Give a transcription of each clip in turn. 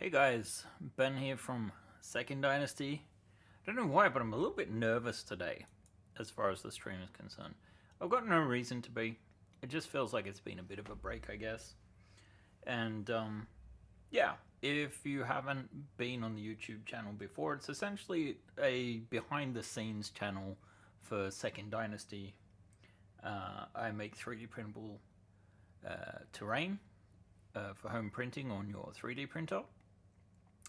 Hey guys, Ben here from Second Dynasty. I don't know why, but I'm a little bit nervous today as far as the stream is concerned. I've got no reason to be. It just feels like it's been a bit of a break, I guess. And yeah, if you haven't been on the YouTube channel before, it's essentially a behind the scenes channel for Second Dynasty. I make 3D printable terrain for home printing on your 3D printer.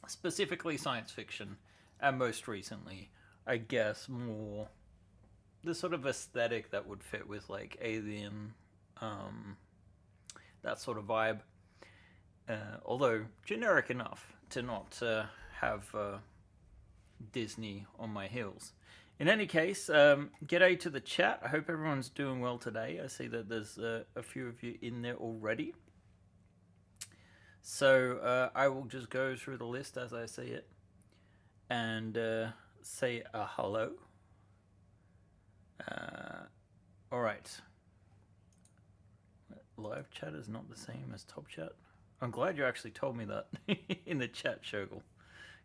Specifically science fiction, and most recently, I guess, more the sort of aesthetic that would fit with like Alien, that sort of vibe. Although generic enough to not have Disney on my heels. In any case, g'day to the chat. I hope everyone's doing well today. I see that there's a few of you in there already. So I will just go through the list as I see it and say a hello. All right. Live chat is not the same as top chat. I'm glad you actually told me that in the chat, Shogul,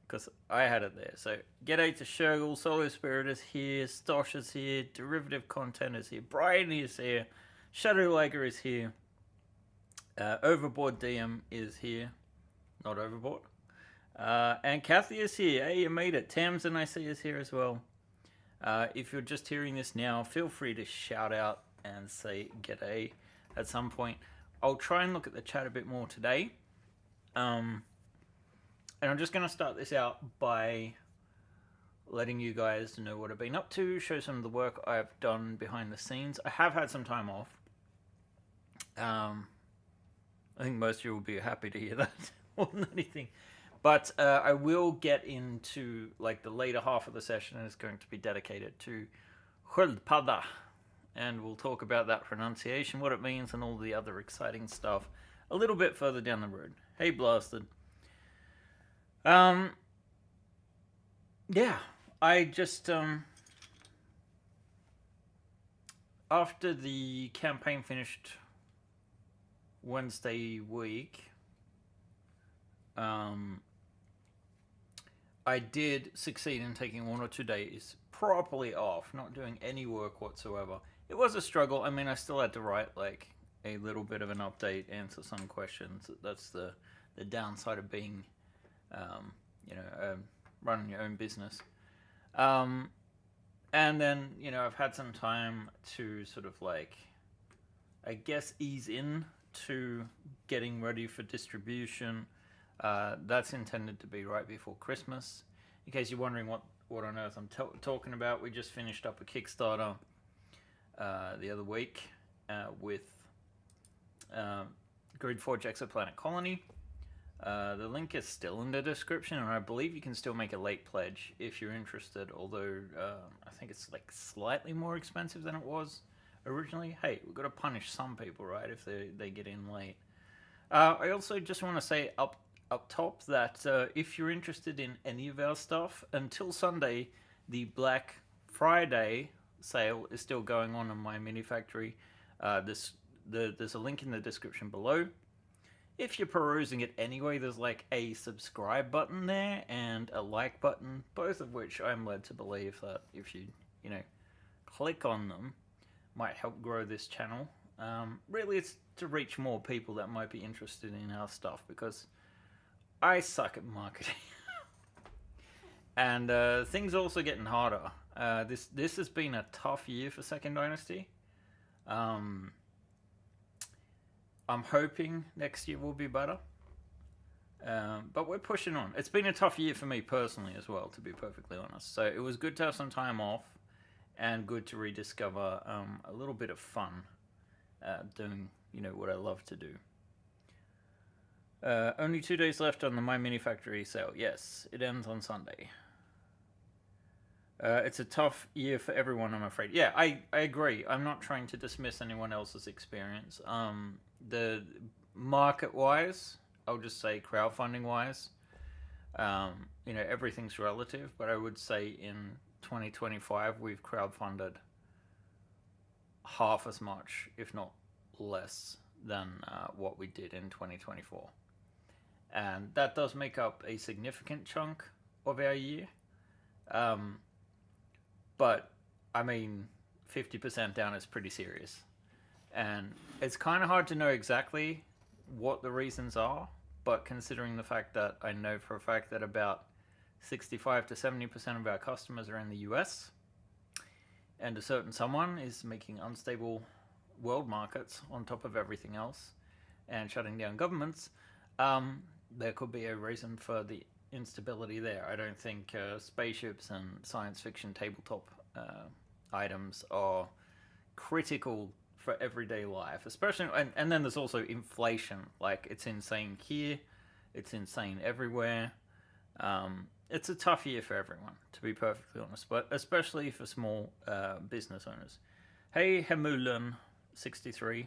because I had it there. So g'day to Shogul, Solo Spirit is here, Stosh is here, Derivative Content is here, Brian is here, Shadow Lager is here. Overboard DM is here, not Overboard. And Kathy is here. Hey, you made it. Tamsin, I see, is here as well. If you're just hearing this now, feel free to shout out and say g'day at some point. I'll try and look at the chat a bit more today. And I'm just going to start this out by letting you guys know what I've been up to, show some of the work I've done behind the scenes. I have had some time off. I think most of you will be happy to hear that more than anything. But I will get into like the later half of the session is going to be dedicated to Skoldpadda. And we'll talk about that pronunciation, what it means, and all the other exciting stuff a little bit further down the road. Hey, Blasted. Yeah, I just after the campaign finished Wednesday week, I did succeed in taking 1 or 2 days properly off, not doing any work whatsoever. It was a struggle. I mean, I still had to write like a little bit of an update, answer some questions. That's the downside of being, running your own business. And then, I've had some time to sort of like, I guess, ease in to getting ready for distribution. That's intended to be right before Christmas. In case you're wondering what on earth I'm talking about, we just finished up a Kickstarter the other week with GridForge Exoplanet Colony. The link is still in the description, and I believe you can still make a late pledge if you're interested, although I think it's like slightly more expensive than it was originally. Hey, we've got to punish some people, right, if they get in late. I also just want to say up top that if you're interested in any of our stuff, until Sunday, the Black Friday sale is still going on my mini factory. There's a link in the description below. If you're perusing it anyway, there's like a subscribe button there and a like button, both of which I'm led to believe that if you click on them, might help grow this channel. Really, it's to reach more people that might be interested in our stuff, because I suck at marketing. And things are also getting harder. This has been a tough year for Second Dynasty. I'm hoping next year will be better. But we're pushing on. It's been a tough year for me personally as well, to be perfectly honest. So it was good to have some time off, and good to rediscover a little bit of fun doing, what I love to do. Only 2 days left on the My Mini Factory sale. Yes, it ends on Sunday. It's a tough year for everyone, I'm afraid. Yeah, I agree. I'm not trying to dismiss anyone else's experience. The market-wise, I'll just say crowdfunding-wise, everything's relative, but I would say in 2025 we've crowdfunded half as much, if not less, than what we did in 2024. and that does make up a significant chunk of our year. Um, but I mean, 50% down is pretty serious, and it's kind of hard to know exactly what the reasons are. But considering the fact that I know for a fact that about 65 to 70% of our customers are in the US, and a certain someone is making unstable world markets on top of everything else and shutting down governments, there could be a reason for the instability there. I don't think spaceships and science fiction tabletop items are critical for everyday life, especially. And then there's also inflation. Like, it's insane here, it's insane everywhere. It's a tough year for everyone, to be perfectly honest, but especially for small business owners. Hey, Hemulan63,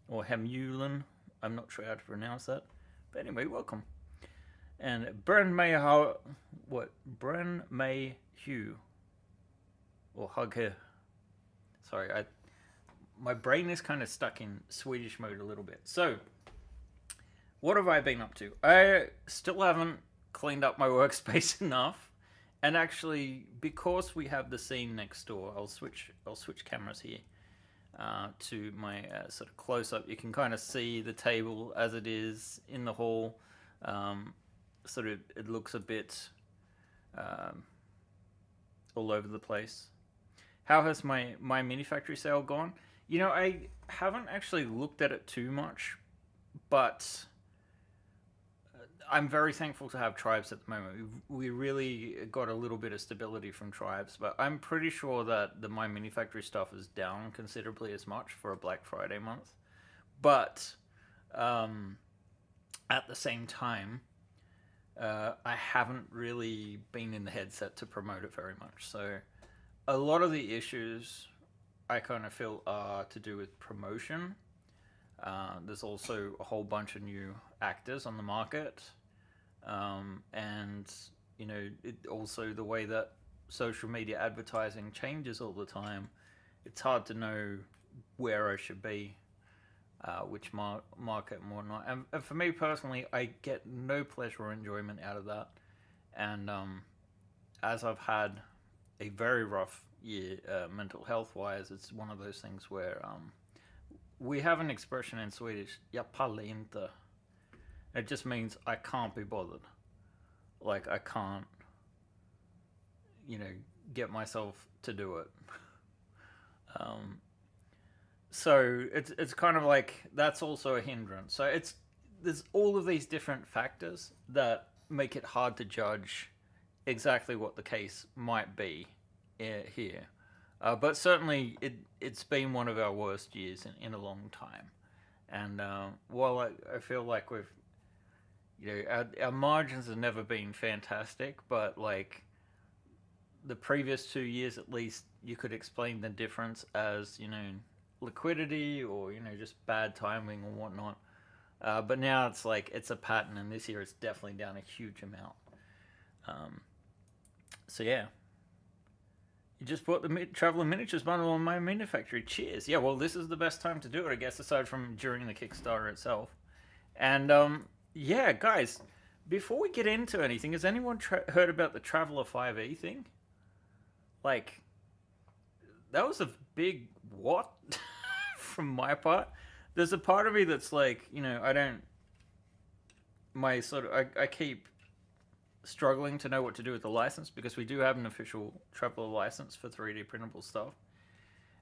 or Hemulan, I'm not sure how to pronounce that. But anyway, welcome. And Bren May Hugh, or Hug here. Sorry, my brain is kind of stuck in Swedish mode a little bit. So, what have I been up to? I still haven't cleaned up my workspace enough, and actually, because we have the scene next door, I'll switch cameras here to my sort of close up. You can kind of see the table as it is in the hall. Sort of, it looks a bit all over the place. How has my mini factory sale gone? You know, I haven't actually looked at it too much, but I'm very thankful to have Tribes at the moment. We really got a little bit of stability from Tribes, but I'm pretty sure that the My Mini Factory stuff is down considerably as much for a Black Friday month. But at the same time, I haven't really been in the headset to promote it very much. So a lot of the issues I kind of feel are to do with promotion. There's also a whole bunch of new actors on the market. And, you know, also the way that social media advertising changes all the time. It's hard to know where I should be, which market and whatnot. And for me personally, I get no pleasure or enjoyment out of that. And as I've had a very rough year mental health wise, it's one of those things where we have an expression in Swedish, jag pallar inte. It just means I can't be bothered. Like, I can't, you know, get myself to do it. So it's kind of like that's also a hindrance. So there's all of these different factors that make it hard to judge exactly what the case might be here. But certainly it's been one of our worst years in a long time. And while I feel like we've, you know, our margins have never been fantastic, but like the previous 2 years at least, you could explain the difference as, you know, liquidity or, you know, just bad timing or whatnot. But now it's like it's a pattern, and this year it's definitely down a huge amount. So yeah. You just bought the Traveller Miniatures bundle on My Mini Factory. Cheers. Yeah, well, this is the best time to do it, I guess, aside from during the Kickstarter itself. And, yeah, guys, before we get into anything, has anyone heard about the Traveller 5e thing? Like, that was a big what from my part. There's a part of me that's like, you know, I keep struggling to know what to do with the license, because we do have an official Traveller license for 3D printable stuff.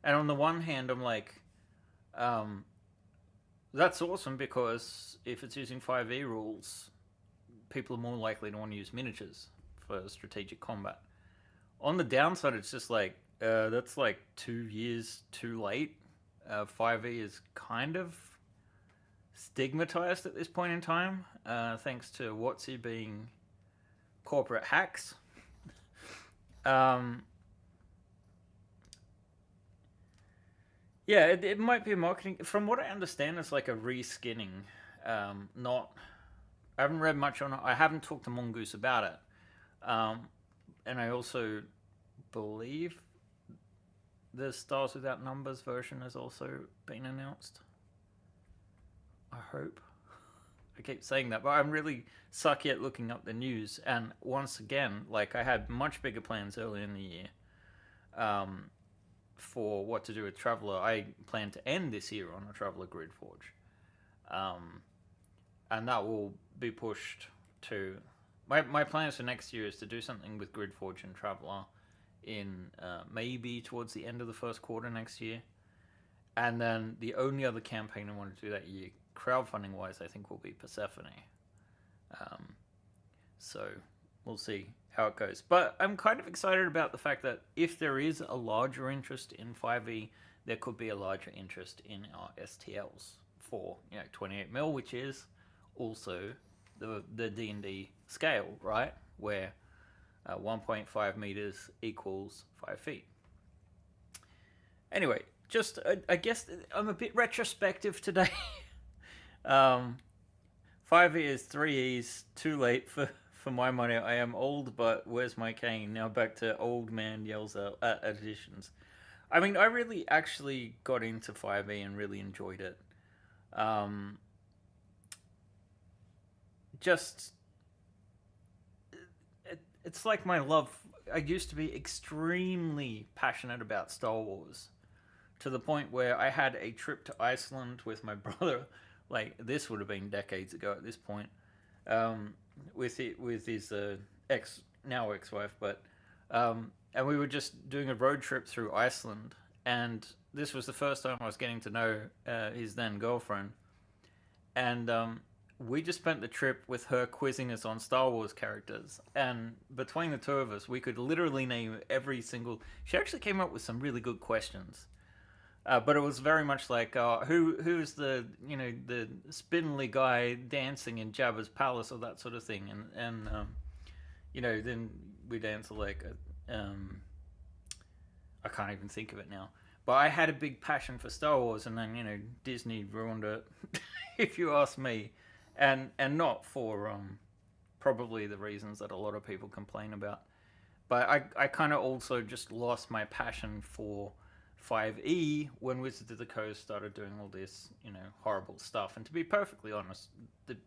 And on the one hand, I'm like, that's awesome, because if it's using 5e rules, people are more likely to want to use miniatures for strategic combat. On the downside, it's just like, that's like 2 years too late. 5e is kind of stigmatized at this point in time, thanks to WotC being corporate hacks. Yeah, it might be a marketing. From what I understand, it's like a reskinning. Not. I haven't read much on it. I haven't talked to Mongoose about it. And I also believe the Stars Without Numbers version has also been announced. I hope. I keep saying that, but I'm really sucky at looking up the news. And once again, like I had much bigger plans early in the year for what to do with Traveller. I plan to end this year on a Traveller GridForge. And that will be pushed to... My plans for next year is to do something with GridForge and Traveller in maybe towards the end of the first quarter next year. And then the only other campaign I want to do that year, crowdfunding wise, I think will be Persephone. So we'll see how it goes. But I'm kind of excited about the fact that if there is a larger interest in 5e, there could be a larger interest in our STLs for 28 mil, which is also the D&D scale, right? Where 1.5 meters equals 5 feet. Anyway, just I guess I'm a bit retrospective today. 5e is 3E's, too late for my money. I am old, but where's my cane? Now back to old man yells out at editions. I mean, I really actually got into 5e and really enjoyed it. It's like my love. I used to be extremely passionate about Star Wars, to the point where I had a trip to Iceland with my brother. Like, this would have been decades ago at this point, with his now ex-wife, but and we were just doing a road trip through Iceland, and this was the first time I was getting to know his then girlfriend, and we just spent the trip with her quizzing us on Star Wars characters, and between the two of us, we could literally name every single... She actually came up with some really good questions. But it was very much like, who's the the spindly guy dancing in Jabba's palace, or that sort of thing, and then we'd answer like, I can't even think of it now. But I had a big passion for Star Wars, and then Disney ruined it, if you ask me, and not for probably the reasons that a lot of people complain about. But I kind of also just lost my passion for 5e when Wizards of the Coast started doing all this, horrible stuff. And to be perfectly honest, the,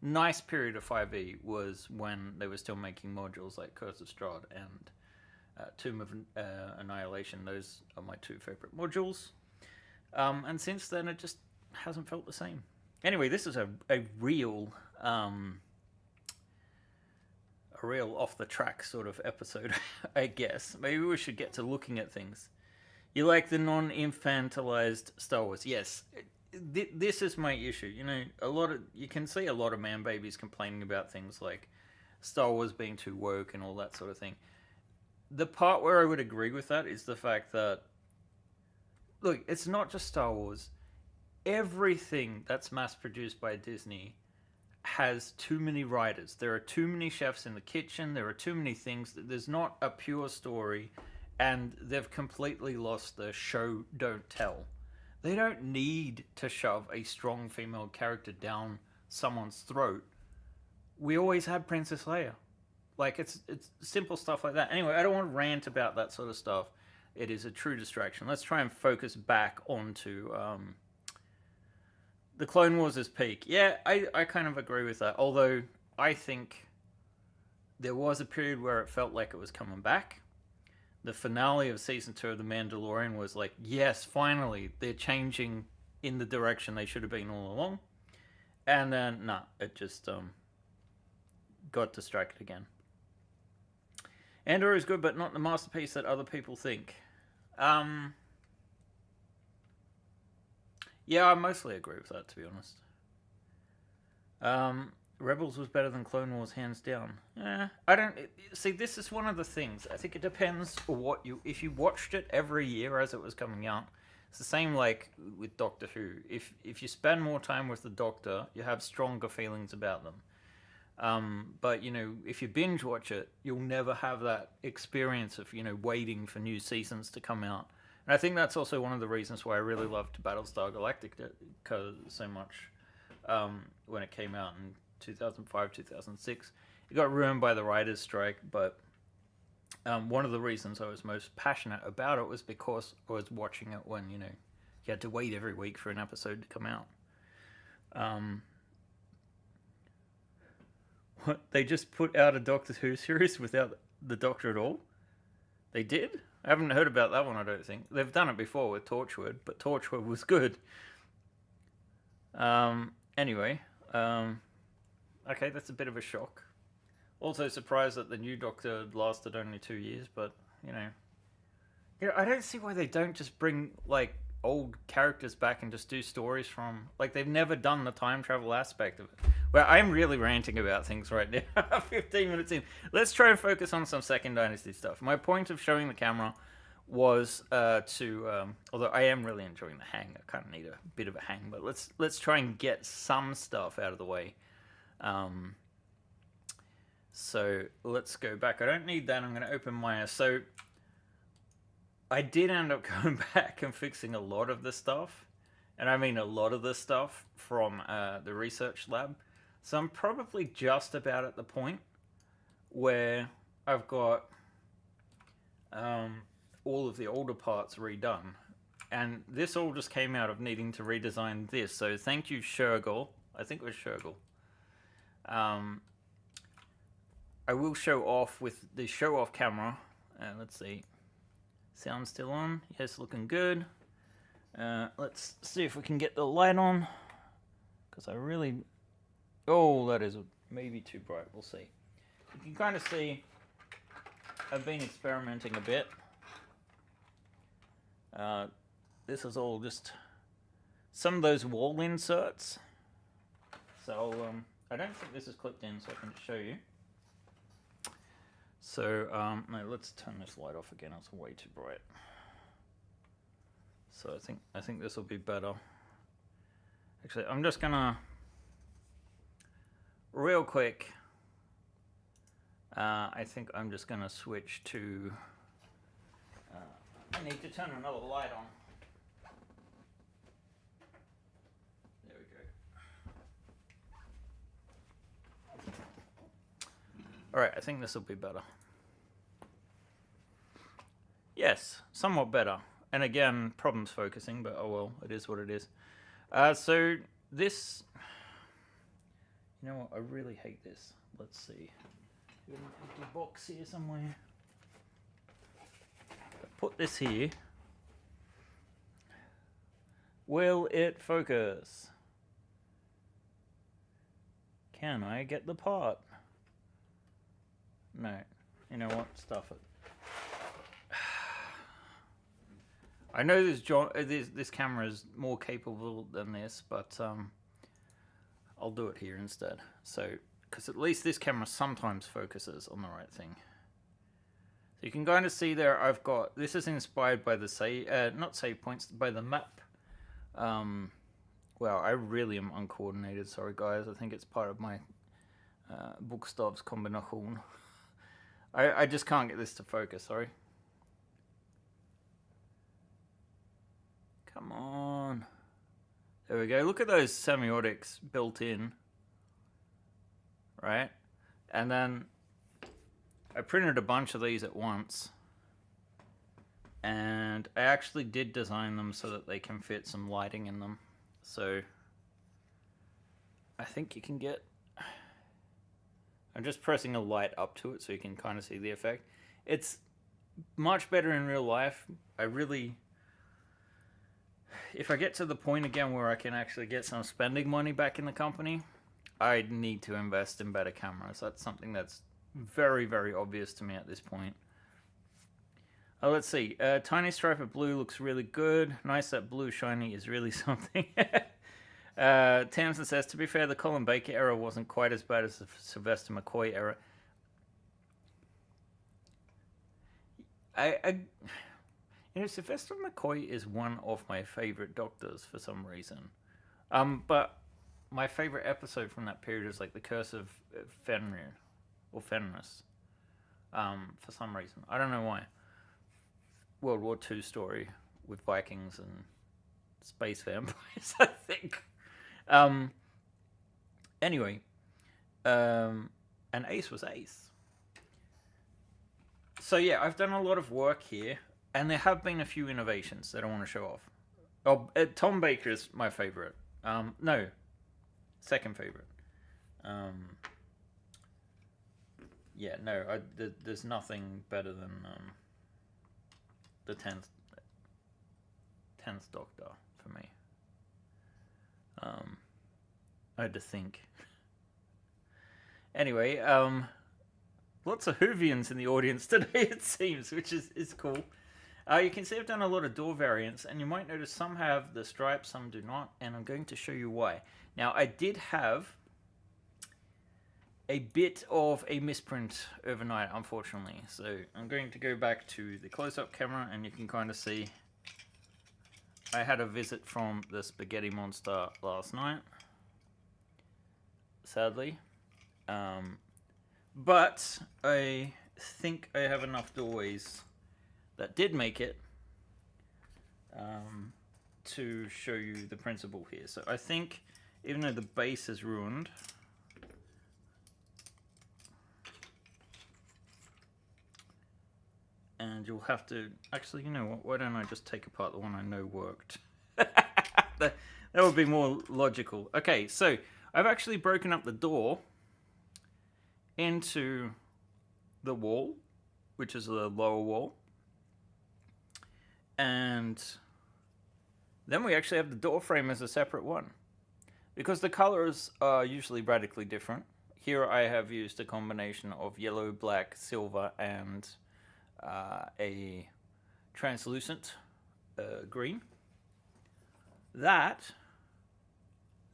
nice period of 5e was when they were still making modules like Curse of Strahd and Tomb of Annihilation. Those are my two favorite modules. And since then, it just hasn't felt the same. Anyway, this is a real off the track sort of episode, I guess. Maybe we should get to looking at things. You like the non-infantilized Star Wars? Yes. This is my issue. You can see a lot of man babies complaining about things like Star Wars being too woke and all that sort of thing. The part where I would agree with that is the fact that, look, it's not just Star Wars. Everything that's mass-produced by Disney has too many writers. There are too many chefs in the kitchen. There are too many things. There's not a pure story, and they've completely lost the show, don't tell. They don't need to shove a strong female character down someone's throat. We always had Princess Leia. Like, it's simple stuff like that. Anyway, I don't want to rant about that sort of stuff. It is a true distraction. Let's try and focus back onto the Clone Wars' peak. Yeah, I kind of agree with that. Although, I think there was a period where it felt like it was coming back. The finale of Season 2 of The Mandalorian was like, yes, finally, they're changing in the direction they should have been all along. And then, it just got distracted again. Andor is good, but not the masterpiece that other people think. Yeah, I mostly agree with that, to be honest. Rebels was better than Clone Wars, hands down. I don't... See, this is one of the things. I think it depends on if you watched it every year as it was coming out. It's the same like with Doctor Who. If you spend more time with the Doctor, you have stronger feelings about them. But, if you binge watch it, you'll never have that experience of, waiting for new seasons to come out. And I think that's also one of the reasons why I really loved Battlestar Galactica so much when it came out in 2005, 2006. It got ruined by the writer's strike, but one of the reasons I was most passionate about it was because I was watching it when, you had to wait every week for an episode to come out. What? They just put out a Doctor Who series without the Doctor at all? They did? I haven't heard about that one, I don't think. They've done it before with Torchwood, but Torchwood was good. Anyway, okay, that's a bit of a shock. Also surprised that the new Doctor lasted only 2 years, but, you know. Yeah, I don't see why they don't just bring, like, old characters back and just do stories from... Like, they've never done the time travel aspect of it. Well, I'm really ranting about things right now. 15 minutes in. Let's try and focus on some Second Dynasty stuff. My point of showing the camera was although I am really enjoying the hang. I kind of need a bit of a hang, but let's try and get some stuff out of the way. So let's go back. I don't need that. I'm going to open Maya. So I did end up going back and fixing a lot of the stuff. And I mean a lot of the stuff from the research lab. So I'm probably just about at the point where I've got all of the older parts redone. And this all just came out of needing to redesign this. So thank you, Shergel. I think it was Shergel. I will show off with the show off camera. Let's see. Sound still on? Yes, looking good. Let's see if we can get the light on. Because I really... Oh, that is maybe too bright. We'll see. You can kind of see I've been experimenting a bit. This is all just some of those wall inserts. So I don't think this is clipped in, so I can just show you. So no, let's turn this light off again. It's way too bright. So I think this will be better. Actually, I'm just gonna real quick. I think I'm just gonna switch to. I need to turn another light on. There we go. Alright, I think this will be better. Yes, somewhat better. And again, problems focusing, but oh well, it is what it is. So this... You know what, I really hate this. Let's see. Got an empty box here somewhere. Put this here. Will it focus? Can I get the part? No. You know what? Stuff it. I know this camera is more capable than this, but I'll do it here instead. So, because at least this camera sometimes focuses on the right thing. So you can kind of see there, I've got, this is inspired by the not save points, by the map. Well, I really am uncoordinated, sorry guys. I think it's part of my Bokstavskombination. I just can't get this to focus, sorry. Come on. There we go. Look at those semiotics built in. Right? And then I printed a bunch of these at once. And I actually did design them so that they can fit some lighting in them. So I think you can get... I'm just pressing a light up to it so you can kind of see the effect. It's much better in real life. I really... If I get to the point again where I can actually get some spending money back in the company, I need to invest in better cameras. That's something that's very, very obvious to me at this point. Let's see. Tiny stripe of blue looks really good. Nice that blue shiny is really something. Tamsin says, to be fair, the Colin Baker era wasn't quite as bad as the Sylvester McCoy era. You know, Sylvester McCoy is one of my favorite Doctors for some reason. But my favorite episode from that period is like The Curse of Fenrir, or Fenris. For some reason. I don't know why. World War II story with Vikings and space vampires, I think. Anyway. And Ace was Ace. So yeah, I've done a lot of work here. And there have been a few innovations that I want to show off. Oh, Tom Baker is my favorite. No, second favorite. yeah, no, there's nothing better than the 10th Doctor for me. I had to think. Anyway, lots of Whovians in the audience today, it seems, which is cool. You can see I've done a lot of door variants, and you might notice some have the stripes, some do not, and I'm going to show you why. Now, I did have a bit of a misprint overnight, unfortunately, so I'm going to go back to the close-up camera, and you can kind of see I had a visit from the spaghetti monster last night, sadly. But I think I have enough doorways that did make it to show you the principle here. So I think, even though the base is ruined, and you'll have to, actually, you know what, why don't I just take apart the one I know worked? that would be more logical. Okay, so I've actually broken up the door into the wall, which is the lower wall, and then we actually have the door frame as a separate one, because the colors are usually radically different. Here I have used a combination of yellow, black, silver, and a translucent green. That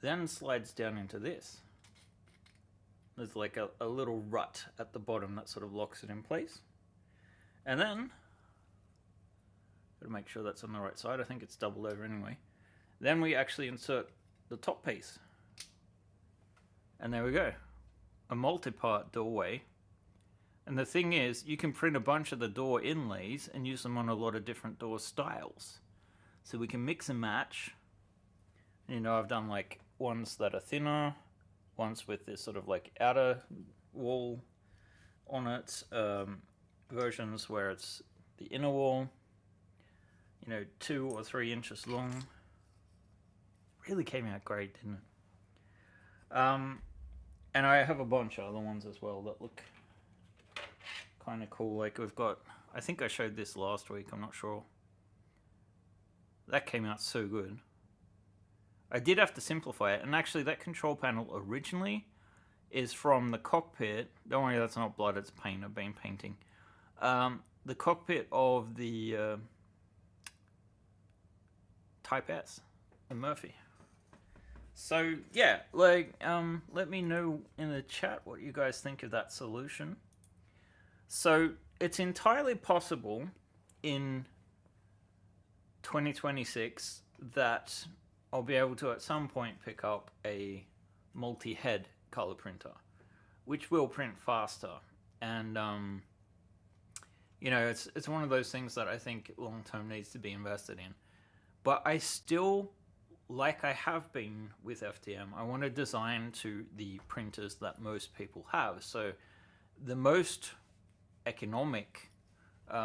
then slides down into this. There's like a little rut at the bottom that sort of locks it in place. And then, gotta make sure that's on the right side, I think it's doubled over anyway. Then we actually insert the top piece. And there we go. A multi-part doorway. And the thing is, you can print a bunch of the door inlays and use them on a lot of different door styles. So we can mix and match. You know, I've done like ones that are thinner, ones with this sort of like outer wall on it, versions where it's the inner wall, you know, 2 or 3 inches long. Really came out great, didn't it? And I have a bunch of other ones as well that look kind of cool. Like we've got, I think I showed this last week, I'm not sure. That came out so good. I did have to simplify it, and actually that control panel originally is from the cockpit. Don't worry, that's not blood, it's paint. I've been painting. The cockpit of the Type S, the Murphy. So yeah, like let me know in the chat what you guys think of that solution. So it's entirely possible in 2026 that I'll be able to at some point pick up a multi-head color printer, which will print faster. And you know, it's one of those things that I think long term needs to be invested in. But I still, like I have been with FDM, I want to design to the printers that most people have. So the most economic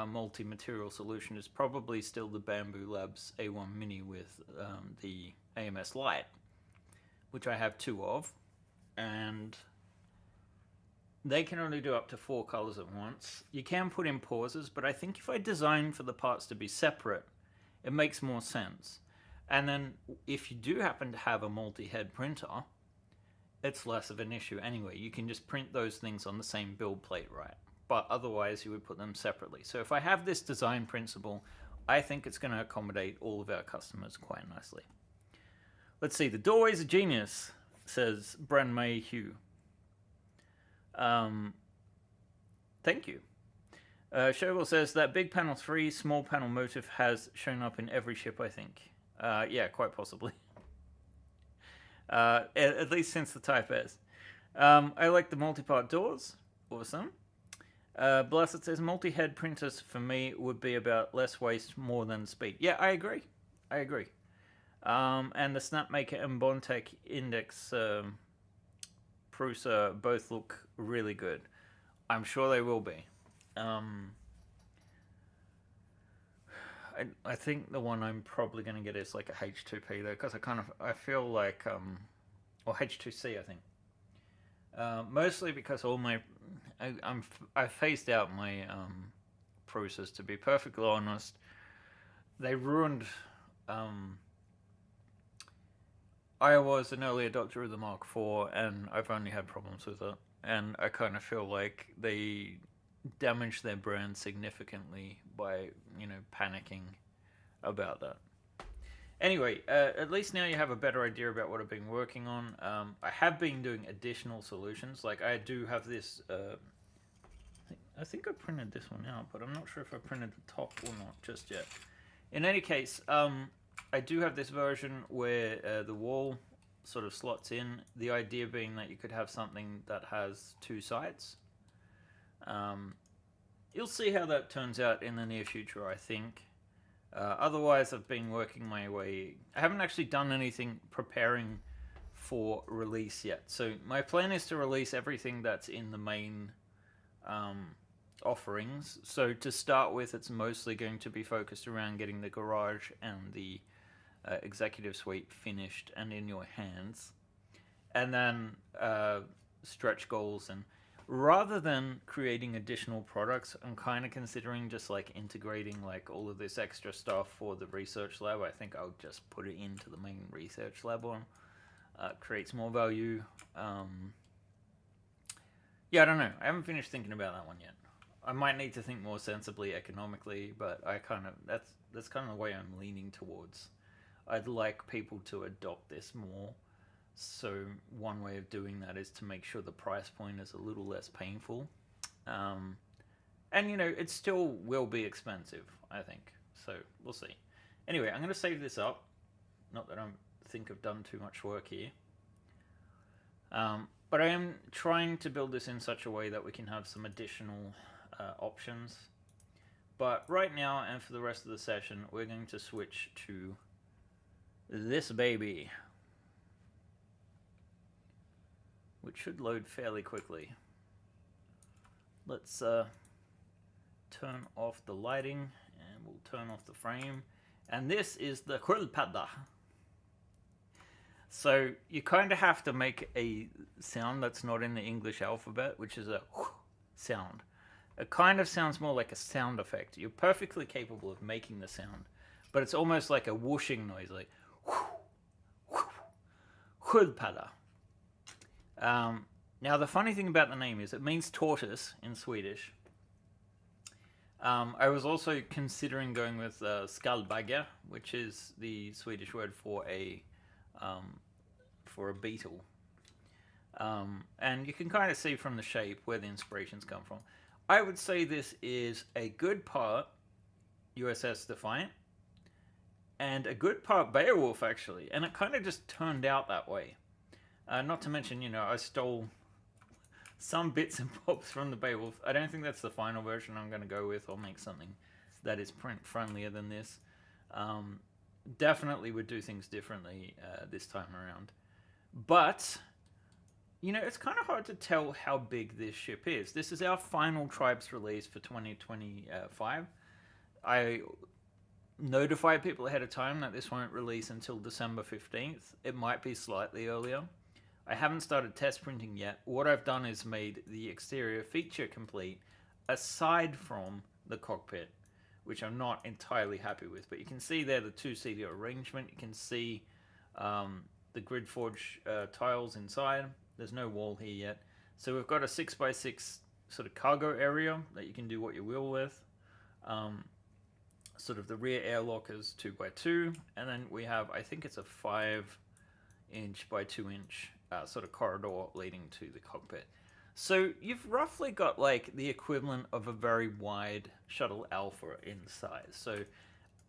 multi-material solution is probably still the Bamboo Labs A1 Mini with the AMS Lite, which I have 2 of, and they can only do up to 4 colors at once. You can put in pauses, but I think if I design for the parts to be separate, it makes more sense. And then if you do happen to have a multi-head printer, it's less of an issue anyway. You can just print those things on the same build plate, right? But otherwise you would put them separately. So if I have this design principle, I think it's going to accommodate all of our customers quite nicely. Let's see, the doorway's a genius, says Bran Mayhew. Thank you. Shovel says that big panel 3 small panel motif has shown up in every ship, I think. Yeah, quite possibly. At least since the Type S. I like the multi-part doors. Awesome. Blessed says multi-head printers for me would be about less waste more than speed. Yeah, I agree. I agree. And the Snapmaker and Bondtech Index Prusa both look really good. I'm sure they will be. I think the one I'm probably going to get is like a H2P though, because I feel like, or H2C I think. Mostly because I phased out my process, to be perfectly honest. They ruined. Um, I was an early adopter of the Mark IV, and I've only had problems with it. And I kind of feel like they damaged their brand significantly by panicking about that. Anyway, at least now you have a better idea about what I've been working on. I have been doing additional solutions. Like I do have this. I think I printed this one out, but I'm not sure if I printed the top or not just yet. In any case, I do have this version where the wall sort of slots in. The idea being that you could have something that has two sides. You'll see how that turns out in the near future, I think. Otherwise, I've been working my way. I haven't actually done anything preparing for release yet. So my plan is to release everything that's in the main offerings. So to start with, it's mostly going to be focused around getting the garage and the executive suite finished and in your hands. And then stretch goals. And rather than creating additional products, I'm kind of considering just like integrating like all of this extra stuff for the research lab. I think I'll just put it into the main research lab one. Creates more value. Yeah, I don't know. I haven't finished thinking about that one yet. I might need to think more sensibly economically, but I kind of that's kind of the way I'm leaning towards. I'd like people to adopt this more. So one way of doing that is to make sure the price point is a little less painful. And it still will be expensive, I think. So we'll see. Anyway, I'm going to save this up. Not that I think I've done too much work here. But I am trying to build this in such a way that we can have some additional options. But right now, and for the rest of the session, we're going to switch to this baby, which should load fairly quickly. Let's turn off the lighting, and we'll turn off the frame. And this is the Skoldpadda. So you kind of have to make a sound that's not in the English alphabet, which is a sound. It kind of sounds more like a sound effect. You're perfectly capable of making the sound, but it's almost like a whooshing noise, like Skoldpadda. Now the funny thing about the name is it means tortoise in Swedish. I was also considering going with Skoldpadda, which is the Swedish word for a beetle. And you can kind of see from the shape where the inspirations come from. I would say this is a good part USS Defiant and a good part Beowulf, actually. And it kind of just turned out that way. Not to mention, I stole some bits and bobs from the Beowulf. I don't think that's the final version I'm going to go with. I'll make something that is print friendlier than this. Definitely would do things differently this time around. But, it's kind of hard to tell how big this ship is. This is our final Tribes release for 2025. I notify people ahead of time that this won't release until December 15th. It might be slightly earlier. I haven't started test printing yet. What I've done is made the exterior feature complete aside from the cockpit, which I'm not entirely happy with. But you can see there the two-seater arrangement. You can see the GridForge tiles inside. There's no wall here yet. So we've got a 6x6 sort of cargo area that you can do what you will with. Sort of the rear airlock is 2x2. And then we have, I think it's a 5" by 2" sort of corridor leading to the cockpit. So you've roughly got like the equivalent of a very wide shuttle Alpha in size. So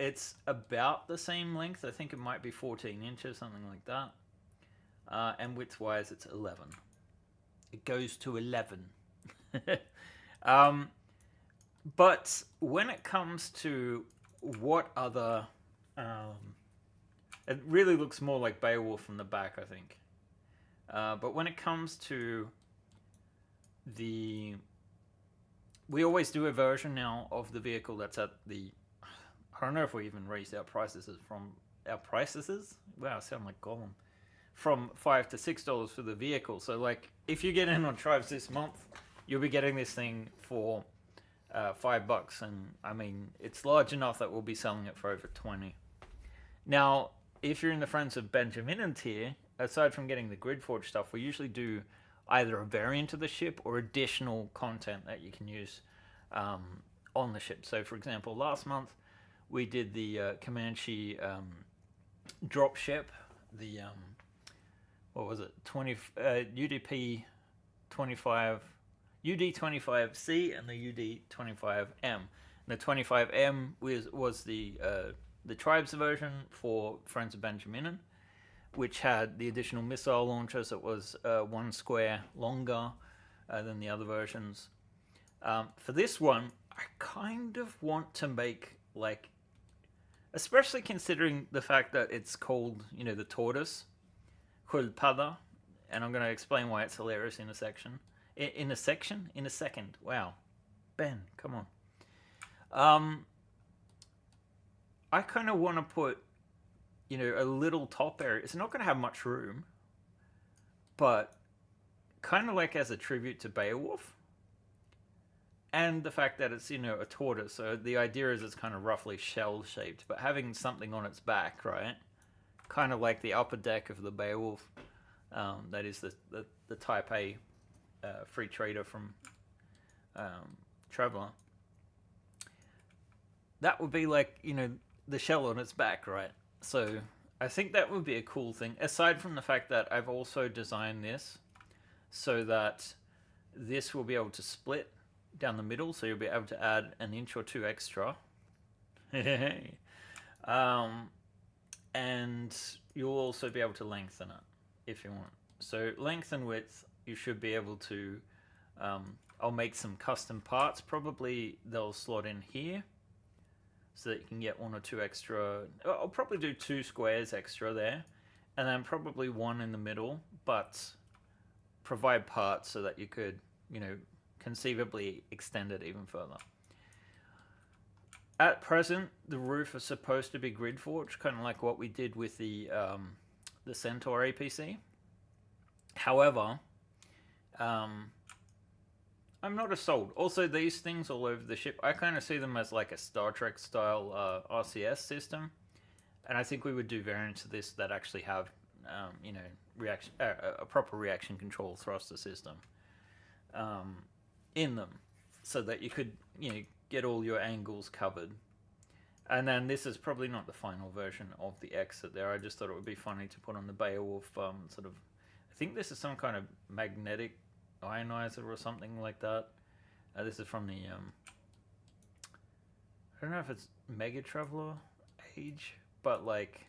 it's about the same length. I think it might be 14 inches, something like that. And width-wise, it's 11. It goes to 11. But when it comes to what other... it really looks more like Beowulf from the back, I think. But when it comes to the... We always do a version now of the vehicle that's at the... I don't know if we even raised our prices from... Our prices? Wow, I sound like Gollum. From $5 to $6 for the vehicle. So, like, if you get in on Tribes this month, you'll be getting this thing for $5, and I mean it's large enough that we'll be selling it for over 20. Now, if you're in the Friends of Benjamin tier, aside from getting the GridForge stuff, we usually do either a variant of the ship or additional content that you can use on the ship. So, for example, last month we did the Comanche drop ship, the what was it, UDP 25, UD25C and the UD25M. The 25M was the Tribes version for Friends of Benjamin, which had the additional missile launchers. It was 1 square longer than the other versions. For this one, I kind of want to make, like, especially considering the fact that it's called, the Tortoise, Skoldpadda, and I'm going to explain why it's hilarious in a section. In a second. Wow. Ben, come on. I kind of want to put, a little top area. It's not going to have much room, but kind of like as a tribute to Beowulf. And the fact that it's, a tortoise. So the idea is it's kind of roughly shell-shaped, but having something on its back, right? Kind of like the upper deck of the Beowulf. That is the Type A free trader from Traveller. That would be like, the shell on its back, right? So I think that would be a cool thing. Aside from the fact that I've also designed this so that this will be able to split down the middle, so you'll be able to add an inch or two extra. And you'll also be able to lengthen it if you want. So length and width, you should be able to... I'll make some custom parts. Probably they'll slot in here so that you can get 1 or 2 extra. I'll probably do 2 squares extra there, and then probably 1 in the middle, but provide parts so that you could, conceivably extend it even further. At present, the roof is supposed to be GridForge, kind of like what we did with the Centaur APC. However, I'm not as sold. Also, these things all over the ship, I kind of see them as like a Star Trek style RCS system, and I think we would do variants of this that actually have, reaction, a proper reaction control thruster system in them, so that you could, get all your angles covered. And then this is probably not the final version of the exit there. I just thought it would be funny to put on the Beowulf sort of. I think this is some kind of magnetic ionizer or something like that. This is from the I don't know if it's Mega Traveller Age, but like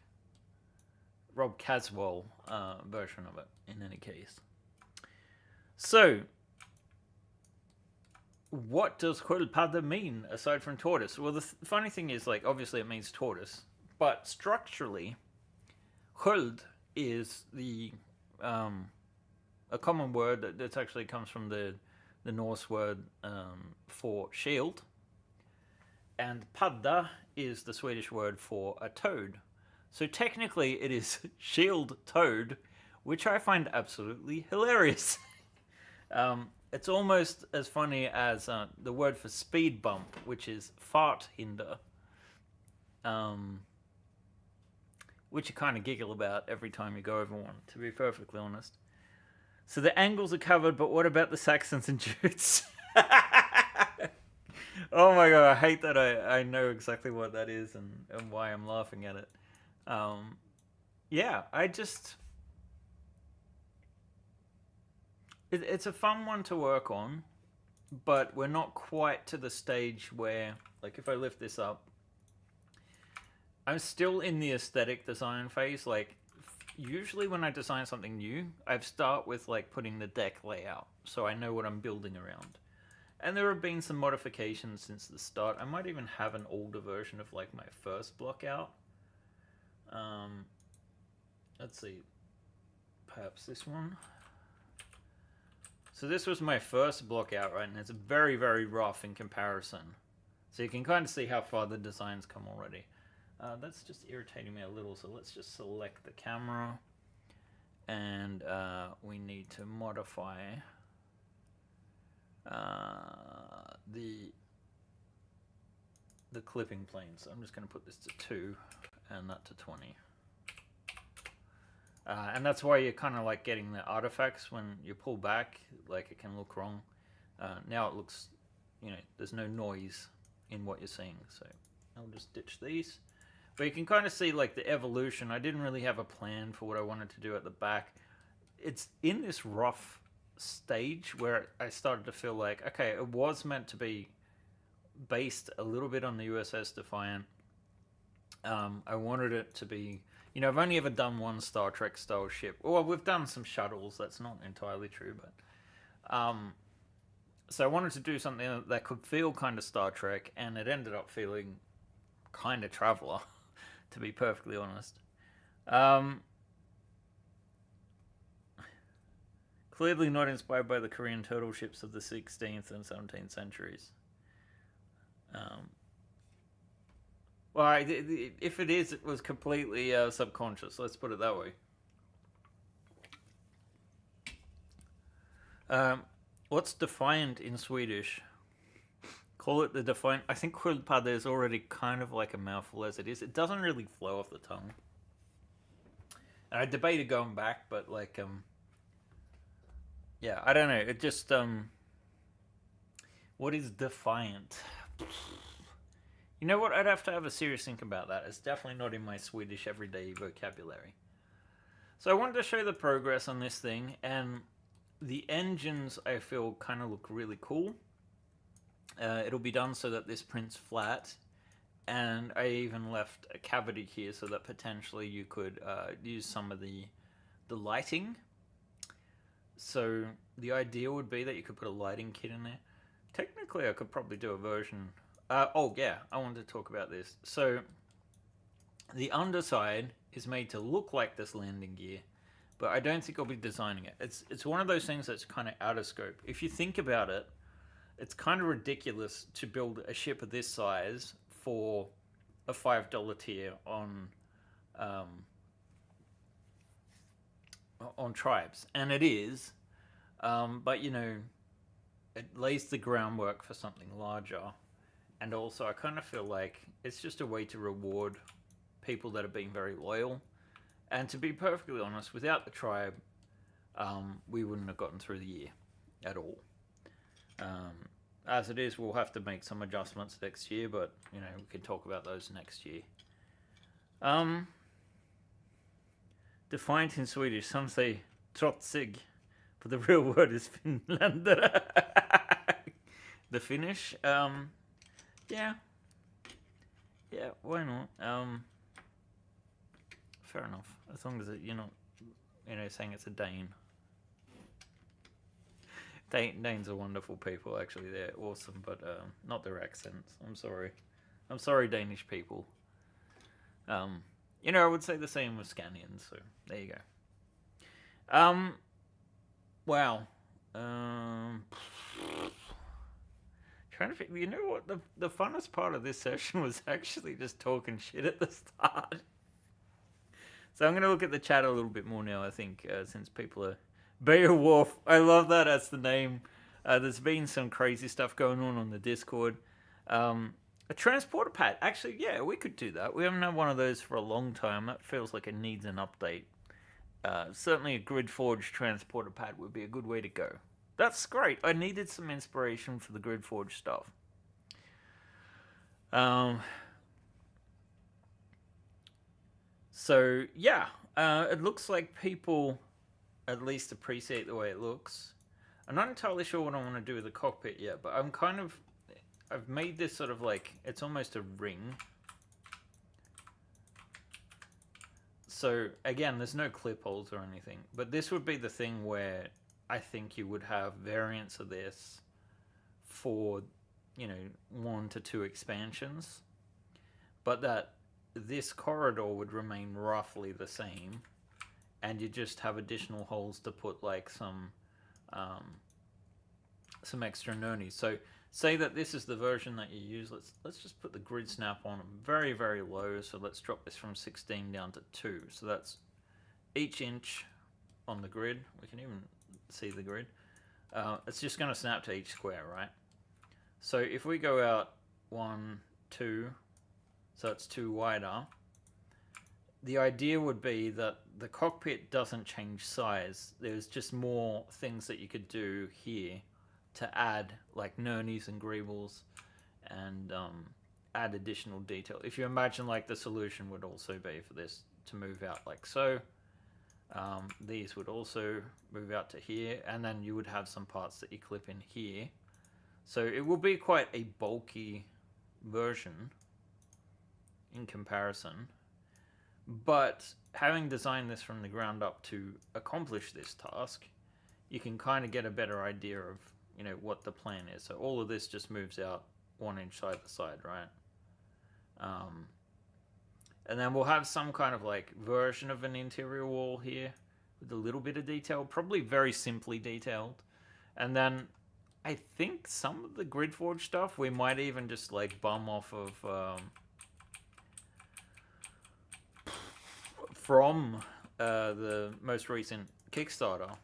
Rob Caswell version of it in any case. So what does Skoldpadda mean aside from tortoise? Well, the funny thing is, like, obviously it means tortoise, but structurally Skold is the a common word that actually comes from the Norse word for shield, and padda is the Swedish word for a toad. So technically it is shield toad, which I find absolutely hilarious. It's almost as funny as the word for speed bump, which is fart hinder, which you kind of giggle about every time you go over one, to be perfectly honest. So the angles are covered, but what about the Saxons and Jutes? Oh my god, I hate that I know exactly what that is and why I'm laughing at it. Yeah, I just... It's a fun one to work on, but we're not quite to the stage where, like, if I lift this up, I'm still in the aesthetic design phase. Like, usually when I design something new, I start with, like, putting the deck layout, so I know what I'm building around. And there have been some modifications since the start. I might even have an older version of, like, my first block out. Let's see. Perhaps this one. So this was my first block out, right? And it's very, very rough in comparison. So you can kind of see how far the design's come already. That's just irritating me a little, so let's just select the camera. And we need to modify the clipping plane. So I'm just going to put this to 2 and that to 20. And that's why you're kind of like getting the artifacts when you pull back, like it can look wrong. Now it looks, you know, there's no noise in what you're seeing. So I'll just ditch these. But you can kind of see like the evolution. I didn't really have a plan for what I wanted to do at the back. It's in this rough stage where I started to feel like, okay, it was meant to be based a little bit on the USS Defiant. I wanted it to be, you know, I've only ever done one Star Trek style ship. Well, we've done some shuttles. That's not entirely true, but so I wanted to do something that could feel kind of Star Trek, and it ended up feeling kind of Traveller, to be perfectly honest. Clearly not inspired by the Korean turtle ships of the 16th and 17th centuries. Well, if it is, it was completely subconscious. Let's put it that way. What's Defiant in Swedish? Call it the Defiant. I think Skoldpadda is already kind of like a mouthful as it is. It doesn't really flow off the tongue. And I debated going back, but like, yeah, I don't know. It just, what is Defiant? You know what? I'd have to have a serious think about that. It's definitely not in my Swedish everyday vocabulary. So I wanted to show the progress on this thing, and the engines I feel kind of look really cool. It'll be done so that this prints flat, and I even left a cavity here so that potentially you could use some of the lighting. So the idea would be that you could put a lighting kit in there. Technically, I could probably do a version. Oh yeah, I wanted to talk about this. So the underside is made to look like this landing gear, but I don't think I'll be designing it. It's one of those things that's kind of out of scope. If you think about it, it's kind of ridiculous to build a ship of this size for a $5 tier on Tribes, and it is. But you know, it lays the groundwork for something larger. And also, I kind of feel like it's just a way to reward people that have been very loyal. And to be perfectly honest, without the tribe, we wouldn't have gotten through the year at all. As it is, we'll have to make some adjustments next year, but, you know, we can talk about those next year. Defiant in Swedish, some say trotsig, but the real word is Finländare. The Finnish, yeah, why not? Fair enough. As long as you're not, you know, saying it's a Dane. Danes are wonderful people, actually. They're awesome, but not their accents. I'm sorry, Danish people. You know, I would say the same with Scanians. So there you go. Wow. Trying to think, you know what? The funnest part of this session was actually just talking shit at the start. So I'm going to look at the chat a little bit more now, I think, since people are... Beowulf, I love that as the name. There's been some crazy stuff going on the Discord. A transporter pad. Actually, yeah, we could do that. We haven't had one of those for a long time. That feels like it needs an update. Certainly a GridForge transporter pad would be a good way to go. That's great. I needed some inspiration for the GridForge stuff. So, yeah. It looks like people at least appreciate the way it looks. I'm not entirely sure what I want to do with the cockpit yet, but I've made this sort of like, it's almost a ring. So, again, there's no clip holes or anything, but this would be the thing where I think you would have variants of this for, you know, 1 to 2 expansions, but that this corridor would remain roughly the same, and you just have additional holes to put like some extra nonies. So say that this is the version that you use. Let's just put the grid snap on very, very low. So let's drop this from 16 down to 2. So that's each inch on the grid. We can even see the grid. It's just going to snap to each square, right? So if we go out 1, 2, so it's 2 wider, the idea would be that the cockpit doesn't change size. There's just more things that you could do here to add, like nurnies and greebles, and add additional detail. If you imagine, like, the solution would also be for this to move out like so. These would also move out to here, and then you would have some parts that you clip in here. So it will be quite a bulky version in comparison. But having designed this from the ground up to accomplish this task, you can kind of get a better idea of, you know, what the plan is. So all of this just moves out 1 inch side to side, right? And then we'll have some kind of like version of an interior wall here with a little bit of detail, probably very simply detailed. And then I think some of the GridForge stuff we might even just like bum off of from the most recent Kickstarter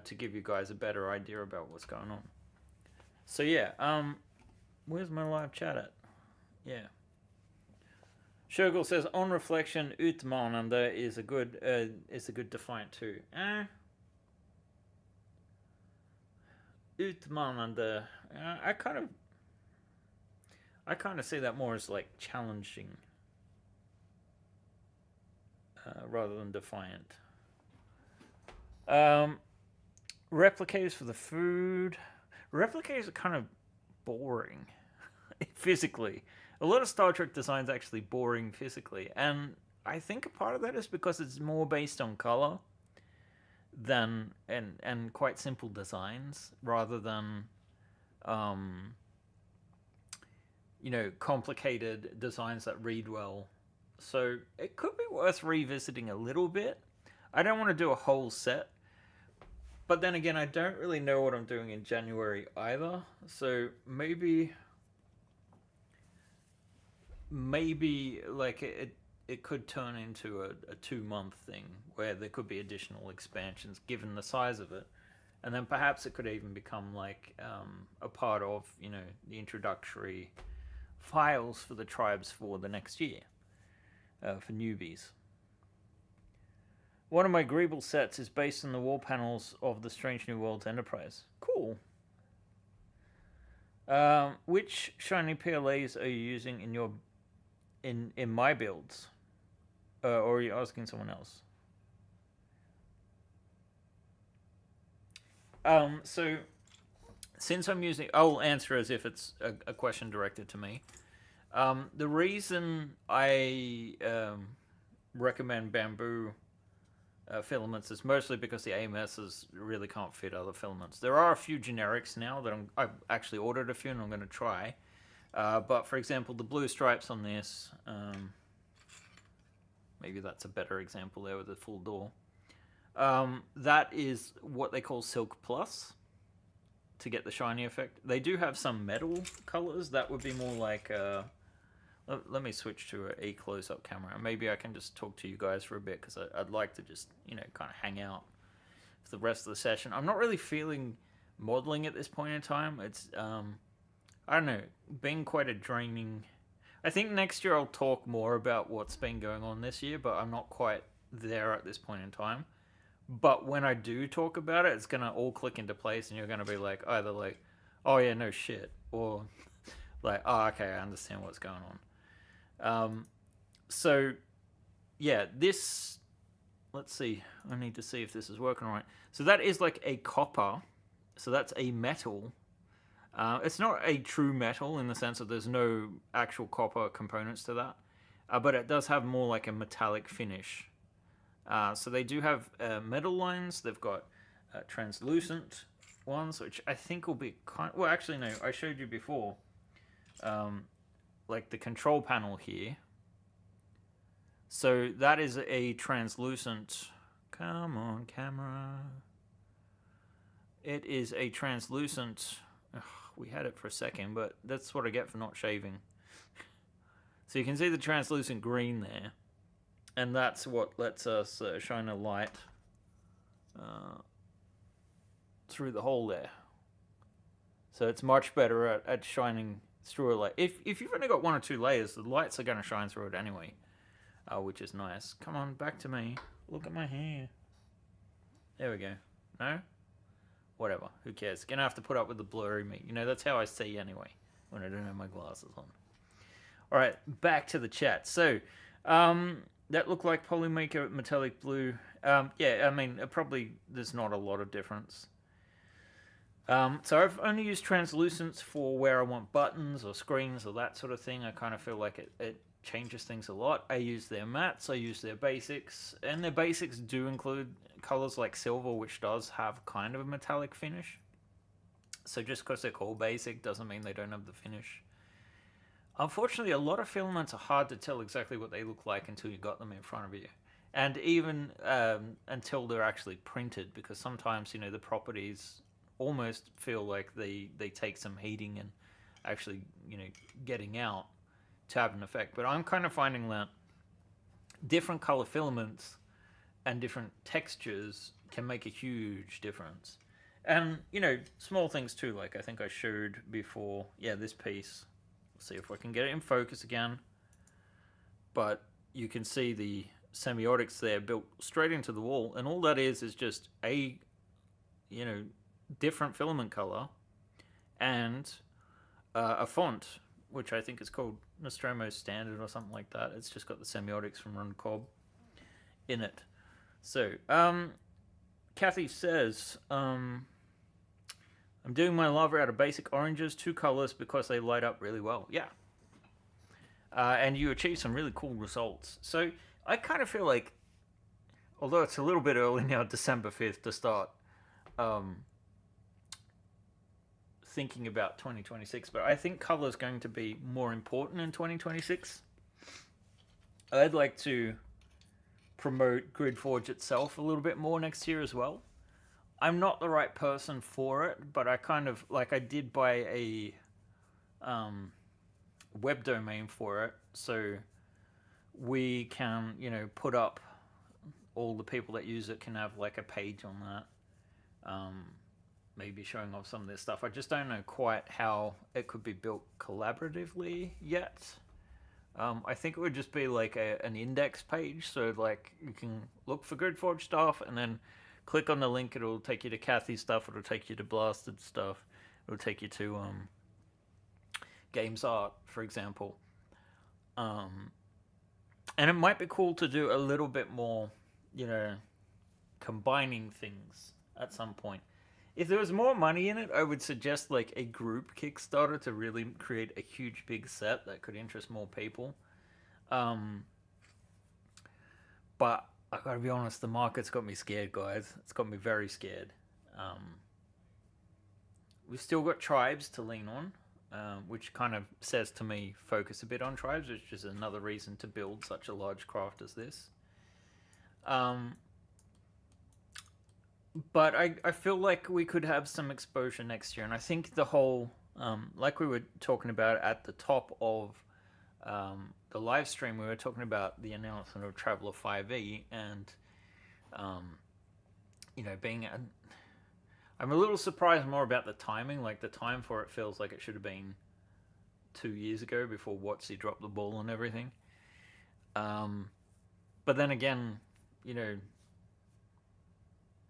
to give you guys a better idea about what's going on. So yeah, where's my live chat at? Yeah. Shogul says, on reflection, Utmananda is a good Defiant too. Utmananda, I kind of see that more as like challenging rather than Defiant. Replicators for the food. Replicators are kind of boring physically. A lot of Star Trek design is actually boring physically, and I think a part of that is because it's more based on color than and quite simple designs rather than you know, complicated designs that read well. So it could be worth revisiting a little bit. I don't want to do a whole set, but then again, I don't really know what I'm doing in January either. So maybe like it could turn into a 2-month thing where there could be additional expansions given the size of it, and then perhaps it could even become like a part of, you know, the introductory files for the tribes for the next year for newbies. One of my Greeble sets is based on the wall panels of the Strange New Worlds Enterprise. Cool. Which shiny PLAs are you using in your in my builds, or are you asking someone else? So since I'm using, I'll answer as if it's a question directed to me. The reason I recommend bamboo filaments is mostly because the AMSs really can't fit other filaments. There are a few generics now that I've actually ordered a few and I'm going to try. But for example, the blue stripes on this, maybe that's a better example there with the full door. That is what they call Silk Plus to get the shiny effect. They do have some metal colors that would be more like. Let me switch to a close-up camera. Maybe I can just talk to you guys for a bit because I'd like to just, you know, kind of hang out for the rest of the session. I'm not really feeling modeling at this point in time. It's I don't know, being quite a draining. I think next year I'll talk more about what's been going on this year, but I'm not quite there at this point in time. But when I do talk about it, it's gonna all click into place, and you're gonna be like, either like, oh yeah, no shit, or like, oh okay, I understand what's going on. So yeah, this. Let's see. I need to see if this is working right. So that is like a copper. So that's a metal. It's not a true metal in the sense that there's no actual copper components to that, but it does have more like a metallic finish. So they do have metal lines. They've got translucent ones, which I think will be kind. Well, actually, no. I showed you before, like the control panel here. So that is a translucent. Come on, camera. It is a translucent. Ugh, we had it for a second, but that's what I get for not shaving. So you can see the translucent green there, and that's what lets us shine a light through the hole there. So it's much better at shining through a light. If you've only got 1 or 2 layers, the lights are going to shine through it anyway, which is nice. Come on, back to me. Look at my hair. There we go. No? Whatever. Who cares? Gonna have to put up with the blurry me. You know, that's how I see anyway, when I don't have my glasses on. Alright, back to the chat. So, that looked like Polymaker metallic blue. Yeah, I mean, probably there's not a lot of difference. So I've only used translucence for where I want buttons or screens or that sort of thing. I kind of feel like it changes things a lot. I use their mattes, I use their basics, and their basics do include colors like silver, which does have kind of a metallic finish. So just because they're called basic doesn't mean they don't have the finish. Unfortunately, a lot of filaments are hard to tell exactly what they look like until you got them in front of you. And even until they're actually printed, because sometimes, you know, the properties almost feel like they take some heating and actually, you know, getting out to have an effect. But I'm kind of finding that different color filaments and different textures can make a huge difference. And, you know, small things too, like I think I showed before, yeah, this piece. Let's see if I can get it in focus again. But you can see the semiotics there built straight into the wall, and all that is just a, you know, different filament color and a font, which I think is called Nostromo Standard or something like that. It's just got the semiotics from Ron Cobb in it. So, Kathy says, I'm doing my lava out of basic oranges, 2 colors, because they light up really well. Yeah. And you achieve some really cool results. So, I kind of feel like, although it's a little bit early now, December 5th, to start thinking about 2026, but I think color is going to be more important in 2026. I'd like to promote GridForge itself a little bit more next year as well. I'm not the right person for it, but I kind of, like, I did buy a web domain for it, so we can, you know, put up, all the people that use it can have like a page on that, maybe showing off some of this stuff. I just don't know quite how it could be built collaboratively yet. I think it would just be like an index page, so like you can look for GridForge stuff and then click on the link. It'll take you to Kathy's stuff. It'll take you to Blasted stuff. It'll take you to Games Art, for example. And it might be cool to do a little bit more, you know, combining things at some point. If there was more money in it, I would suggest like a group Kickstarter to really create a huge big set that could interest more people. But I gotta be honest, the market's got me scared, guys. It's got me very scared. We've still got tribes to lean on, which kind of says to me, focus a bit on tribes, which is another reason to build such a large craft as this. But I feel like we could have some exposure next year, and I think the whole, like we were talking about at the top of the live stream, we were talking about the announcement of Traveller 5e, and you know, I'm a little surprised more about the timing. Like, the time for it feels like it should have been 2 years ago before WotC dropped the ball on everything. But then again, you know,